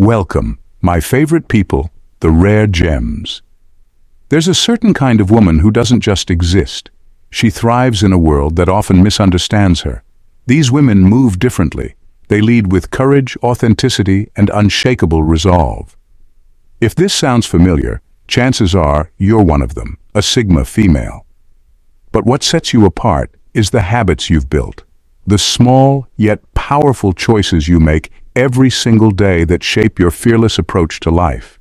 Welcome, my favorite people, the rare gems. There's a certain kind of woman who doesn't just exist. She thrives in a world that often misunderstands her. These women move differently. They lead with courage, authenticity, and unshakable resolve. If this sounds familiar, chances are you're one of them, a Sigma female. But what sets you apart is the habits you've built, the small yet powerful choices you make every single day that shape your fearless approach to life.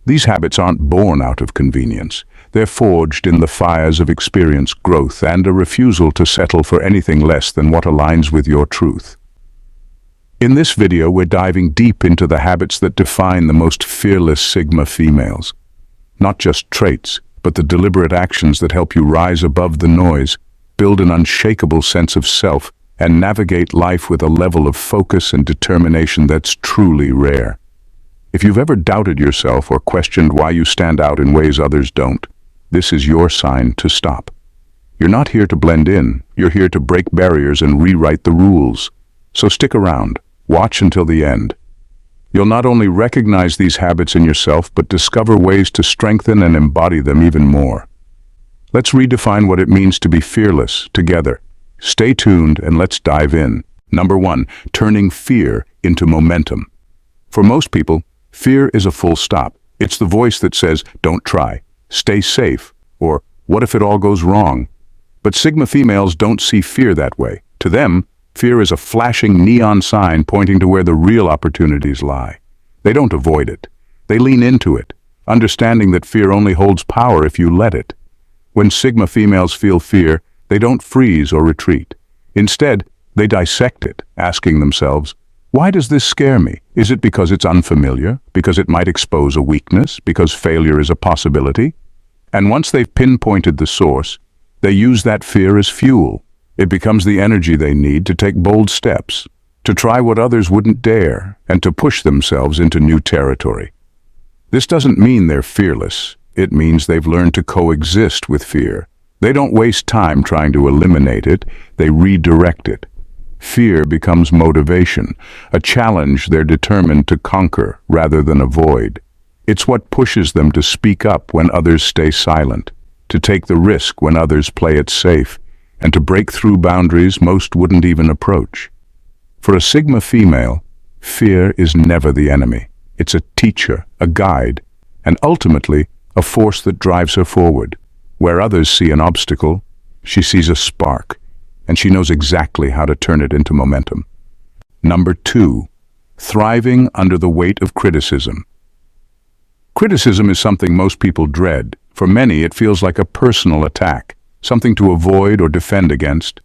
These habits aren't born out of convenience. They're forged in the fires of experience, growth, and a refusal to settle for anything less than what aligns with your truth. In this video, we're diving deep into the habits that define the most fearless Sigma females. Not just traits, but the deliberate actions that help you rise above the noise, build an unshakable sense of self, and navigate life with a level of focus and determination that's truly rare. If you've ever doubted yourself or questioned why you stand out in ways others don't, this is your sign to stop. You're not here to blend in, you're here to break barriers and rewrite the rules. So stick around, watch until the end. You'll not only recognize these habits in yourself, but discover ways to strengthen and embody them even more. Let's redefine what it means to be fearless together. Stay tuned and let's dive in. Number 1, turning fear into momentum. For most people, fear is a full stop. It's the voice that says, don't try, stay safe, or what if it all goes wrong? But Sigma females don't see fear that way. To them, fear is a flashing neon sign pointing to where the real opportunities lie. They don't avoid it. They lean into it, understanding that fear only holds power if you let it. When Sigma females feel fear, they don't freeze or retreat. Instead, they dissect it, asking themselves, why does this scare me? Is it because it's unfamiliar? Because it might expose a weakness? Because failure is a possibility? And once they've pinpointed the source, they use that fear as fuel. It becomes the energy they need to take bold steps, to try what others wouldn't dare, and to push themselves into new territory. This doesn't mean they're fearless. It means they've learned to coexist with fear. They don't waste time trying to eliminate it, they redirect it. Fear becomes motivation, a challenge they're determined to conquer rather than avoid. It's what pushes them to speak up when others stay silent, to take the risk when others play it safe, and to break through boundaries most wouldn't even approach. For a Sigma female, fear is never the enemy. It's a teacher, a guide, and ultimately a force that drives her forward. Where others see an obstacle, she sees a spark, and she knows exactly how to turn it into momentum. Number 2, thriving under the weight of criticism. Criticism is something most people dread. For many, it feels like a personal attack, something to avoid or defend against.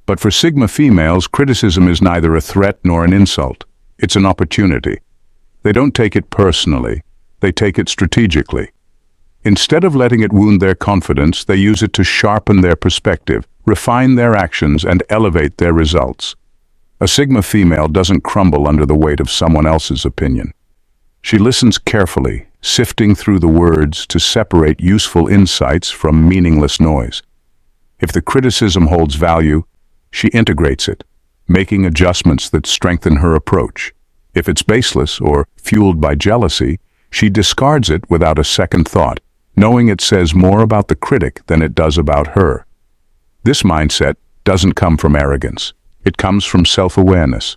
But for Sigma females, criticism is neither a threat nor an insult. It's an opportunity. They don't take it personally, they take it strategically. Instead of letting it wound their confidence, they use it to sharpen their perspective, refine their actions, and elevate their results. A Sigma female doesn't crumble under the weight of someone else's opinion. She listens carefully, sifting through the words to separate useful insights from meaningless noise. If the criticism holds value, she integrates it, making adjustments that strengthen her approach. If it's baseless or fueled by jealousy, she discards it without a second thought, knowing it says more about the critic than it does about her. This mindset doesn't come from arrogance. It comes from self-awareness.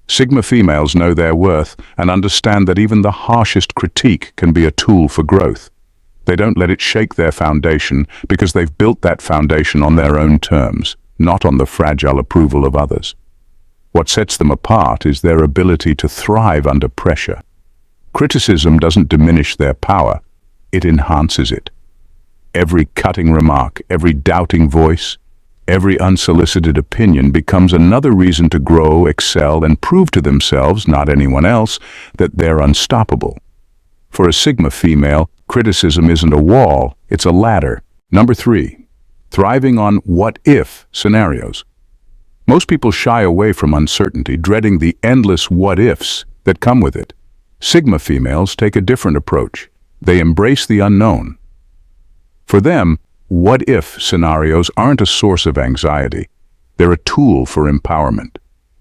Sigma females know their worth and understand that even the harshest critique can be a tool for growth. They don't let it shake their foundation because they've built that foundation on their own terms, not on the fragile approval of others. What sets them apart is their ability to thrive under pressure. Criticism doesn't diminish their power. It enhances it. Every cutting remark, every doubting voice, every unsolicited opinion becomes another reason to grow, excel, and prove to themselves, not anyone else, that they're unstoppable. For a Sigma female, criticism isn't a wall, it's a ladder. Number 3, thriving on what-if scenarios. Most people shy away from uncertainty, dreading the endless what-ifs that come with it. Sigma females take a different approach. They embrace the unknown. For them, what-if scenarios aren't a source of anxiety. They're a tool for empowerment.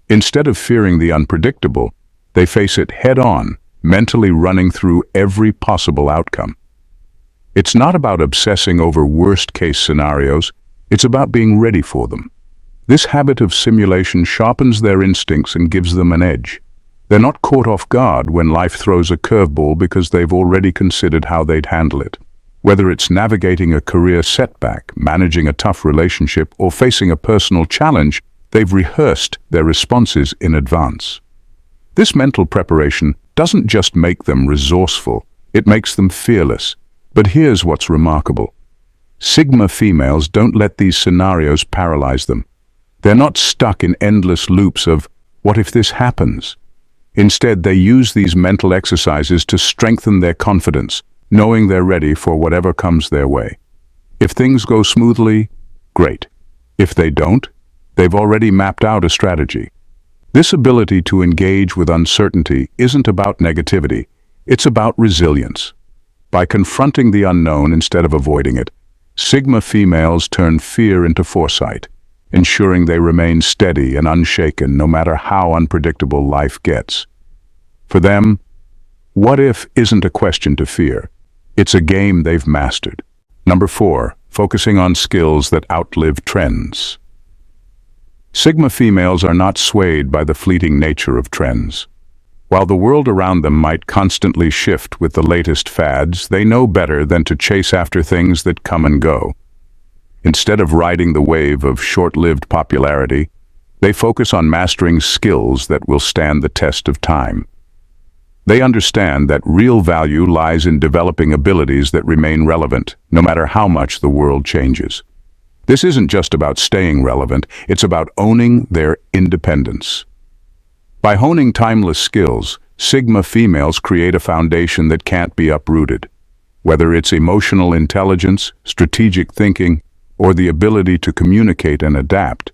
Instead of fearing the unpredictable, They face it head-on, mentally running through every possible outcome. It's not about obsessing over worst-case scenarios, it's about being ready for them. This habit of simulation sharpens their instincts and gives them an edge. They're not caught off guard when life throws a curveball because they've already considered how they'd handle it. Whether it's navigating a career setback, managing a tough relationship, or facing a personal challenge, they've rehearsed their responses in advance. This mental preparation doesn't just make them resourceful, it makes them fearless. But here's what's remarkable. Sigma females don't let these scenarios paralyze them. They're not stuck in endless loops of, what if this happens? Instead, they use these mental exercises to strengthen their confidence, knowing they're ready for whatever comes their way. If things go smoothly, great. If they don't, they've already mapped out a strategy. This ability to engage with uncertainty isn't about negativity, it's about resilience. By confronting the unknown instead of avoiding it, Sigma females turn fear into foresight, ensuring they remain steady and unshaken no matter how unpredictable life gets. For them, what if isn't a question to fear. It's a game they've mastered. Number 4, focusing on skills that outlive trends. Sigma females are not swayed by the fleeting nature of trends. While the world around them might constantly shift with the latest fads, they know better than to chase after things that come and go. Instead of riding the wave of short-lived popularity, they focus on mastering skills that will stand the test of time. They understand that real value lies in developing abilities that remain relevant, no matter how much the world changes. This isn't just about staying relevant, it's about owning their independence. By honing timeless skills, Sigma females create a foundation that can't be uprooted. Whether it's emotional intelligence, strategic thinking, or the ability to communicate and adapt,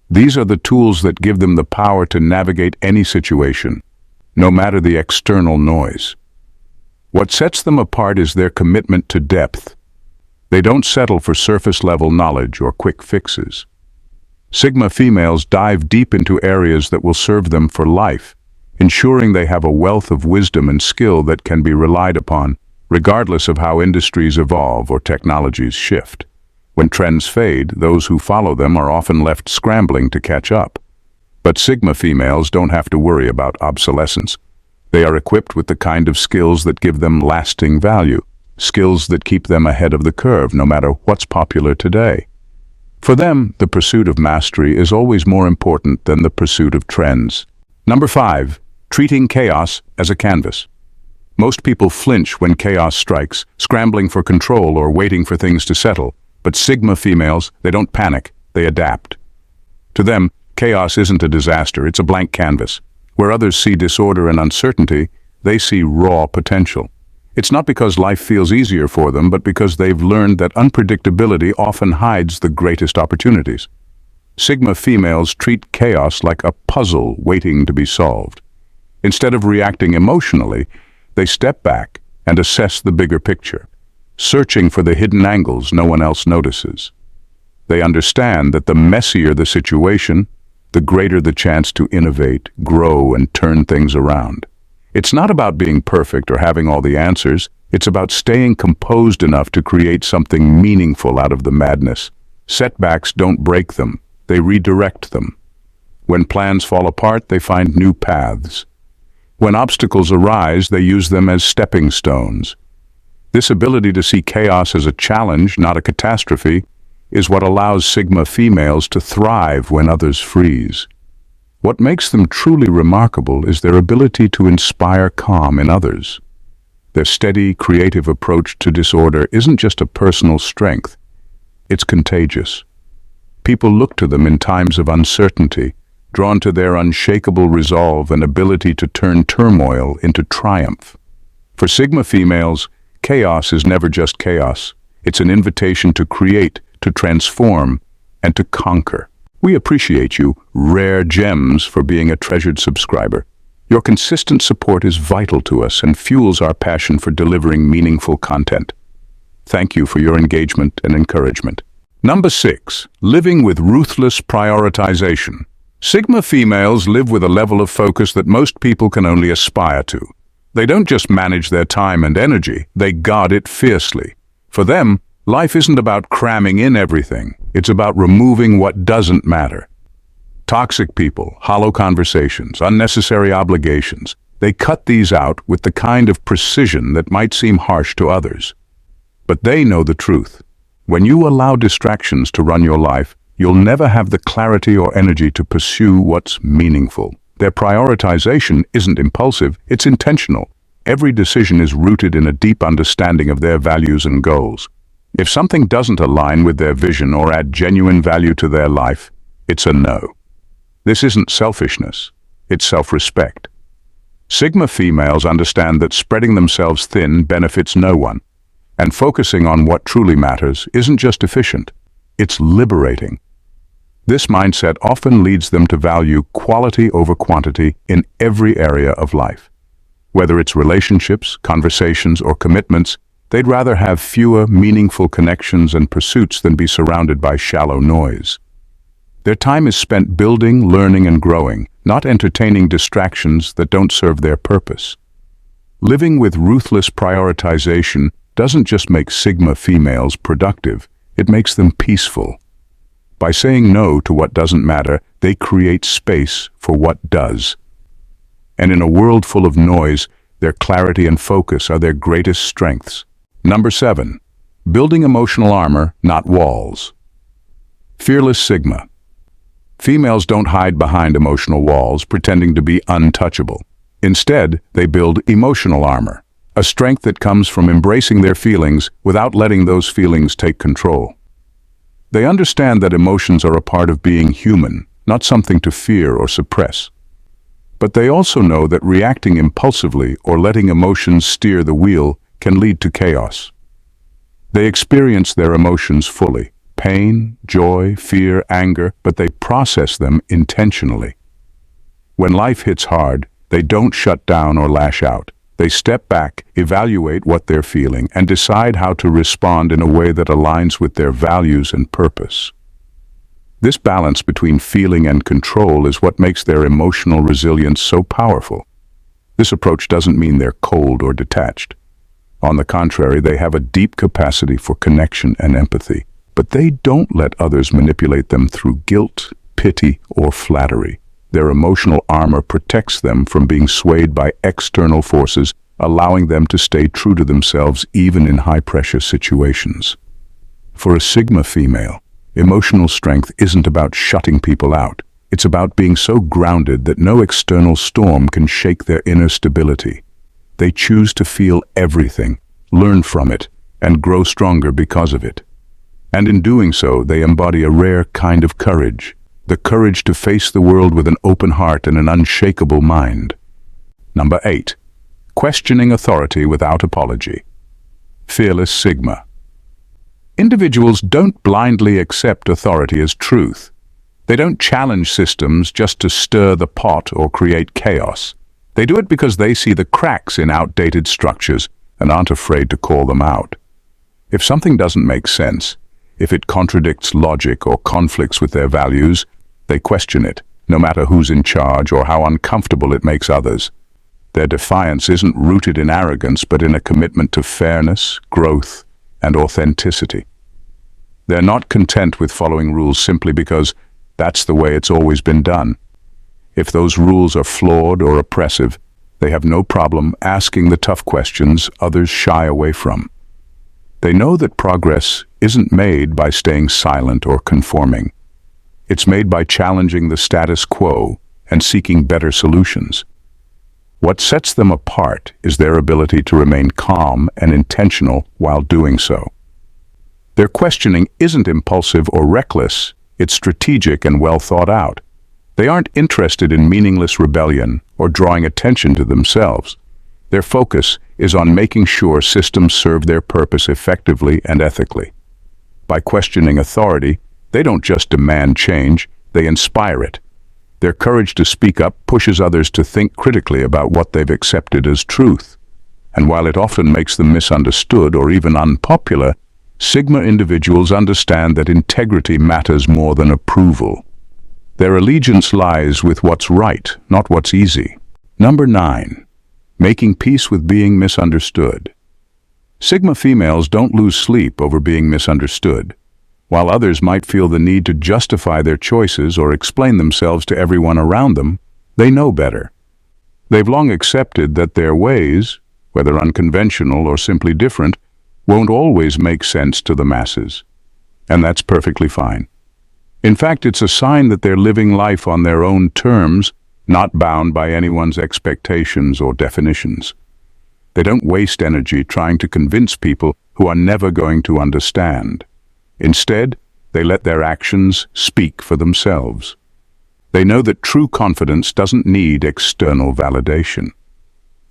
these are the tools that give them the power to navigate any situation, no matter the external noise. What sets them apart is their commitment to depth. They don't settle for surface-level knowledge or quick fixes. Sigma females dive deep into areas that will serve them for life, ensuring they have a wealth of wisdom and skill that can be relied upon, regardless of how industries evolve or technologies shift. When trends fade, those who follow them are often left scrambling to catch up. But Sigma females don't have to worry about obsolescence. They are equipped with the kind of skills that give them lasting value, skills that keep them ahead of the curve no matter what's popular today. For them, the pursuit of mastery is always more important than the pursuit of trends. Number 5, treating chaos as a canvas. Most people flinch when chaos strikes, scrambling for control or waiting for things to settle. But Sigma females, they don't panic, they adapt. To them, chaos isn't a disaster, it's a blank canvas. Where others see disorder and uncertainty, they see raw potential. It's not because life feels easier for them, but because they've learned that unpredictability often hides the greatest opportunities. Sigma females treat chaos like a puzzle waiting to be solved. Instead of reacting emotionally, they step back and assess the bigger picture, searching for the hidden angles no one else notices. They understand that the messier the situation, the greater the chance to innovate, grow, and turn things around. It's not about being perfect or having all the answers, it's about staying composed enough to create something meaningful out of the madness. Setbacks don't break them, they redirect them. When plans fall apart, they find new paths. When obstacles arise, they use them as stepping stones. This ability to see chaos as a challenge, not a catastrophe, is what allows Sigma females to thrive when others freeze. What makes them truly remarkable is their ability to inspire calm in others. Their steady, creative approach to disorder isn't just a personal strength, it's contagious. People look to them in times of uncertainty, drawn to their unshakable resolve and ability to turn turmoil into triumph. For Sigma females, chaos is never just chaos. It's an invitation to create, to transform, and to conquer. We appreciate you, Rare Gems, for being a treasured subscriber. Your consistent support is vital to us and fuels our passion for delivering meaningful content. Thank you for your engagement and encouragement. Number 6, living with ruthless prioritization. Sigma females live with a level of focus that most people can only aspire to. They don't just manage their time and energy, they guard it fiercely. For them, life isn't about cramming in everything, it's about removing what doesn't matter. Toxic people, hollow conversations, unnecessary obligations, they cut these out with the kind of precision that might seem harsh to others. But they know the truth. When you allow distractions to run your life, you'll never have the clarity or energy to pursue what's meaningful. Their prioritization isn't impulsive, it's intentional. Every decision is rooted in a deep understanding of their values and goals. If something doesn't align with their vision or add genuine value to their life, it's a no. This isn't selfishness, it's self-respect. Sigma females understand that spreading themselves thin benefits no one, and focusing on what truly matters isn't just efficient, it's liberating. This mindset often leads them to value quality over quantity in every area of life. Whether it's relationships, conversations, or commitments, they'd rather have fewer meaningful connections and pursuits than be surrounded by shallow noise. Their time is spent building, learning, and growing, not entertaining distractions that don't serve their purpose. Living with ruthless prioritization doesn't just make Sigma females productive, it makes them peaceful. By saying no to what doesn't matter, they create space for what does. And in a world full of noise, their clarity and focus are their greatest strengths. Number 7. Building emotional armor, not walls. Fearless Sigma. Females don't hide behind emotional walls, pretending to be untouchable. Instead, they build emotional armor, a strength that comes from embracing their feelings without letting those feelings take control. They understand that emotions are a part of being human, not something to fear or suppress. But they also know that reacting impulsively or letting emotions steer the wheel can lead to chaos. They experience their emotions fully, pain, joy, fear, anger, but they process them intentionally. When life hits hard, they don't shut down or lash out. They step back, evaluate what they're feeling, and decide how to respond in a way that aligns with their values and purpose. This balance between feeling and control is what makes their emotional resilience so powerful. This approach doesn't mean they're cold or detached. On the contrary, they have a deep capacity for connection and empathy, but they don't let others manipulate them through guilt, pity, or flattery. Their emotional armor protects them from being swayed by external forces, allowing them to stay true to themselves even in high-pressure situations. For a Sigma female, emotional strength isn't about shutting people out. It's about being so grounded that no external storm can shake their inner stability. They choose to feel everything, learn from it, and grow stronger because of it. And in doing so, they embody a rare kind of courage. The courage to face the world with an open heart and an unshakable mind. Number 8. Questioning authority without apology. Fearless Sigma. Individuals don't blindly accept authority as truth. They don't challenge systems just to stir the pot or create chaos. They do it because they see the cracks in outdated structures and aren't afraid to call them out. If something doesn't make sense, if it contradicts logic or conflicts with their values, they question it, no matter who's in charge or how uncomfortable it makes others. Their defiance isn't rooted in arrogance, but in a commitment to fairness, growth, and authenticity. They're not content with following rules simply because that's the way it's always been done. If those rules are flawed or oppressive, they have no problem asking the tough questions others shy away from. They know that progress isn't made by staying silent or conforming. It's made by challenging the status quo and seeking better solutions. What sets them apart is their ability to remain calm and intentional while doing so. Their questioning isn't impulsive or reckless, it's strategic and well thought out. They aren't interested in meaningless rebellion or drawing attention to themselves. Their focus is on making sure systems serve their purpose effectively and ethically. By questioning authority, they don't just demand change, they inspire it. Their courage to speak up pushes others to think critically about what they've accepted as truth. And while it often makes them misunderstood or even unpopular, Sigma individuals understand that integrity matters more than approval. Their allegiance lies with what's right, not what's easy. Number 9. Making peace with being misunderstood. Sigma females don't lose sleep over being misunderstood. While others might feel the need to justify their choices or explain themselves to everyone around them, they know better. They've long accepted that their ways, whether unconventional or simply different, won't always make sense to the masses. And that's perfectly fine. In fact, it's a sign that they're living life on their own terms, not bound by anyone's expectations or definitions. They don't waste energy trying to convince people who are never going to understand. Instead, they let their actions speak for themselves. They know that true confidence doesn't need external validation.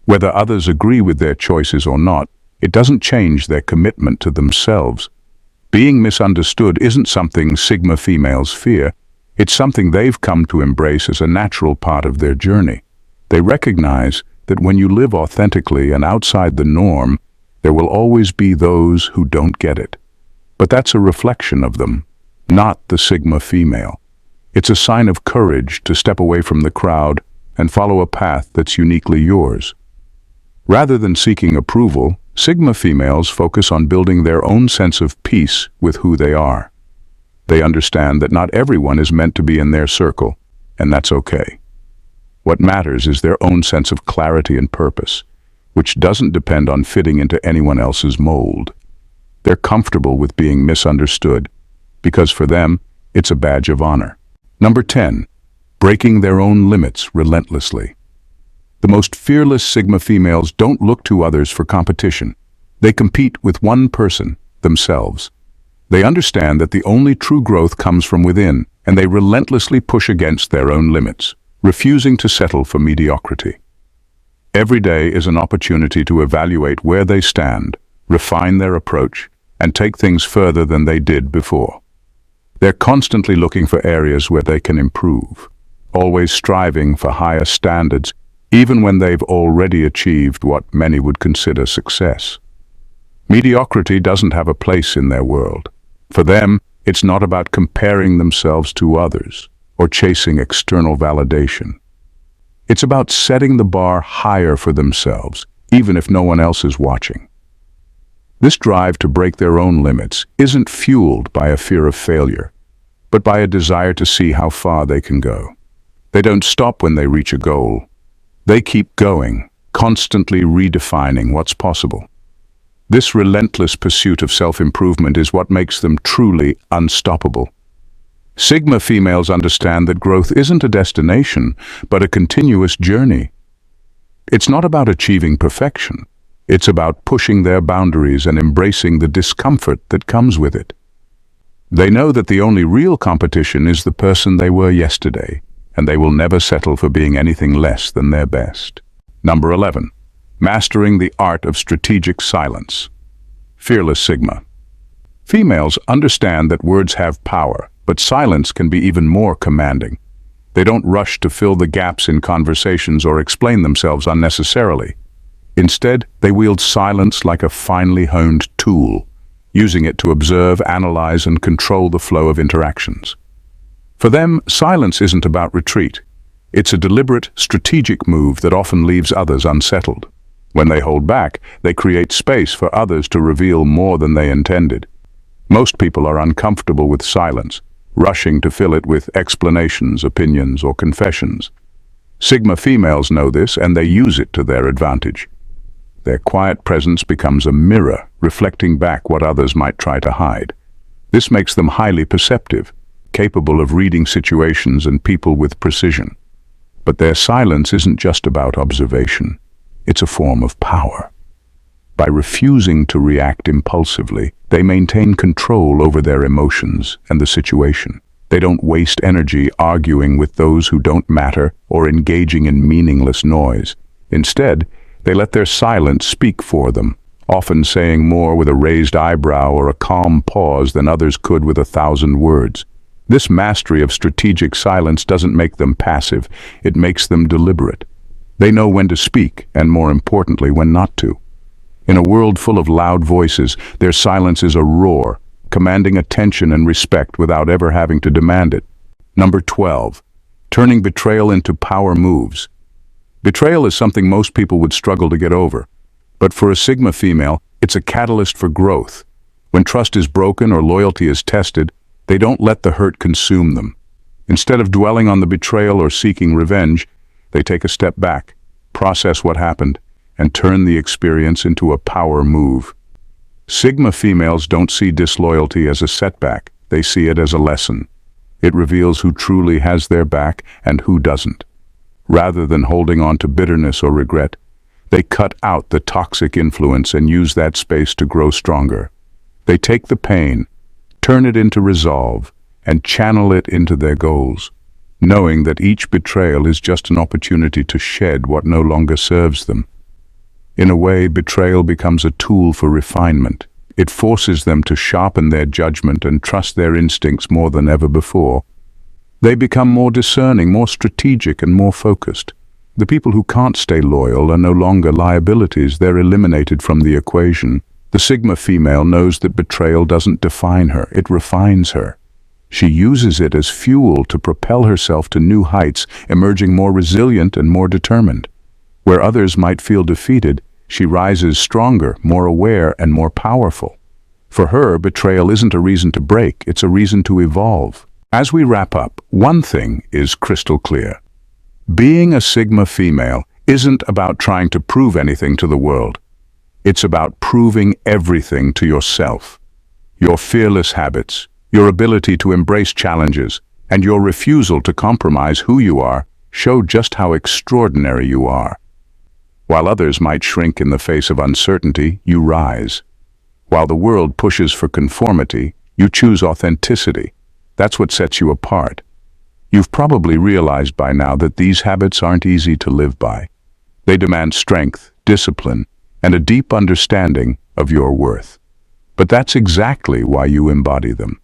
Whether others agree with their choices or not, it doesn't change their commitment to themselves. Being misunderstood isn't something Sigma females fear. It's something they've come to embrace as a natural part of their journey. They recognize that when you live authentically and outside the norm, there will always be those who don't get it. But that's a reflection of them, not the Sigma female. It's a sign of courage to step away from the crowd and follow a path that's uniquely yours. Rather than seeking approval, Sigma females focus on building their own sense of peace with who they are. They understand that not everyone is meant to be in their circle, and that's okay. What matters is their own sense of clarity and purpose, which doesn't depend on fitting into anyone else's mold. They're comfortable with being misunderstood, because for them, it's a badge of honor. Number 10. Breaking their own limits relentlessly. The most fearless Sigma females don't look to others for competition. They compete with one person, themselves. They understand that the only true growth comes from within, and they relentlessly push against their own limits, refusing to settle for mediocrity. Every day is an opportunity to evaluate where they stand, refine their approach, and take things further than they did before. They're constantly looking for areas where they can improve, always striving for higher standards, even when they've already achieved what many would consider success. Mediocrity doesn't have a place in their world. For them, it's not about comparing themselves to others or chasing external validation. It's about setting the bar higher for themselves, even if no one else is watching. This drive to break their own limits isn't fueled by a fear of failure, but by a desire to see how far they can go. They don't stop when they reach a goal. They keep going, constantly redefining what's possible. This relentless pursuit of self-improvement is what makes them truly unstoppable. Sigma females understand that growth isn't a destination, but a continuous journey. It's not about achieving perfection. It's about pushing their boundaries and embracing the discomfort that comes with it. They know that the only real competition is the person they were yesterday, and they will never settle for being anything less than their best. Number 11. Mastering the art of strategic silence. Fearless Sigma. Females understand that words have power, but silence can be even more commanding. They don't rush to fill the gaps in conversations or explain themselves unnecessarily. Instead, they wield silence like a finely honed tool, using it to observe, analyze, and control the flow of interactions. For them, silence isn't about retreat. It's a deliberate, strategic move that often leaves others unsettled. When they hold back, they create space for others to reveal more than they intended. Most people are uncomfortable with silence, rushing to fill it with explanations, opinions, or confessions. Sigma females know this, and they use it to their advantage. Their quiet presence becomes a mirror, reflecting back what others might try to hide. This makes them highly perceptive, capable of reading situations and people with precision. But their silence isn't just about observation. It's a form of power. By refusing to react impulsively, they maintain control over their emotions and the situation. They don't waste energy arguing with those who don't matter or engaging in meaningless noise. Instead, they let their silence speak for them, often saying more with a raised eyebrow or a calm pause than others could with 1,000 words. This mastery of strategic silence doesn't make them passive, it makes them deliberate. They know when to speak, and more importantly, when not to. In a world full of loud voices, their silence is a roar, commanding attention and respect without ever having to demand it. Number 12. Turning betrayal into power moves. Betrayal is something most people would struggle to get over. But for a Sigma female, it's a catalyst for growth. When trust is broken or loyalty is tested, they don't let the hurt consume them. Instead of dwelling on the betrayal or seeking revenge, they take a step back, process what happened, and turn the experience into a power move. Sigma females don't see disloyalty as a setback, they see it as a lesson. It reveals who truly has their back and who doesn't. Rather than holding on to bitterness or regret, they cut out the toxic influence and use that space to grow stronger. They take the pain, turn it into resolve, and channel it into their goals, knowing that each betrayal is just an opportunity to shed what no longer serves them. In a way, betrayal becomes a tool for refinement. It forces them to sharpen their judgment and trust their instincts more than ever before. They become more discerning, more strategic, and more focused. The people who can't stay loyal are no longer liabilities, they're eliminated from the equation. The Sigma female knows that betrayal doesn't define her, it refines her. She uses it as fuel to propel herself to new heights, emerging more resilient and more determined. Where others might feel defeated, she rises stronger, more aware, and more powerful. For her, betrayal isn't a reason to break, it's a reason to evolve. As we wrap up, one thing is crystal clear. Being a Sigma female isn't about trying to prove anything to the world. It's about proving everything to yourself. Your fearless habits, your ability to embrace challenges, and your refusal to compromise who you are show just how extraordinary you are. While others might shrink in the face of uncertainty, you rise. While the world pushes for conformity, you choose authenticity. That's what sets you apart. You've probably realized by now that these habits aren't easy to live by. They demand strength, discipline, and a deep understanding of your worth. But that's exactly why you embody them.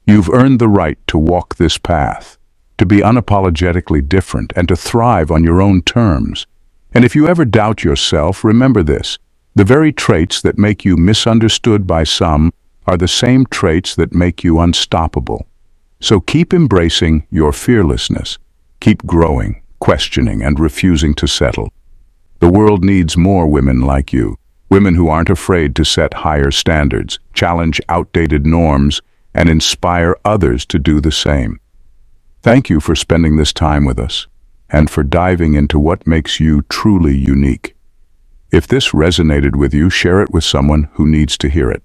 You've earned the right to walk this path, to be unapologetically different, and to thrive on your own terms. And if you ever doubt yourself, remember this: the very traits that make you misunderstood by some are the same traits that make you unstoppable. So keep embracing your fearlessness. Keep growing, questioning, and refusing to settle. The world needs more women like you, women who aren't afraid to set higher standards, challenge outdated norms, and inspire others to do the same. Thank you for spending this time with us, and for diving into what makes you truly unique. If this resonated with you, share it with someone who needs to hear it.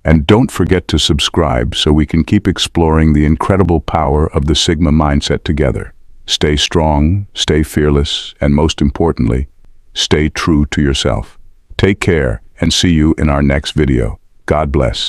And don't forget to subscribe so we can keep exploring the incredible power of the Sigma mindset together. Stay strong, stay fearless, and most importantly, stay true to yourself. Take care and see you in our next video. God bless.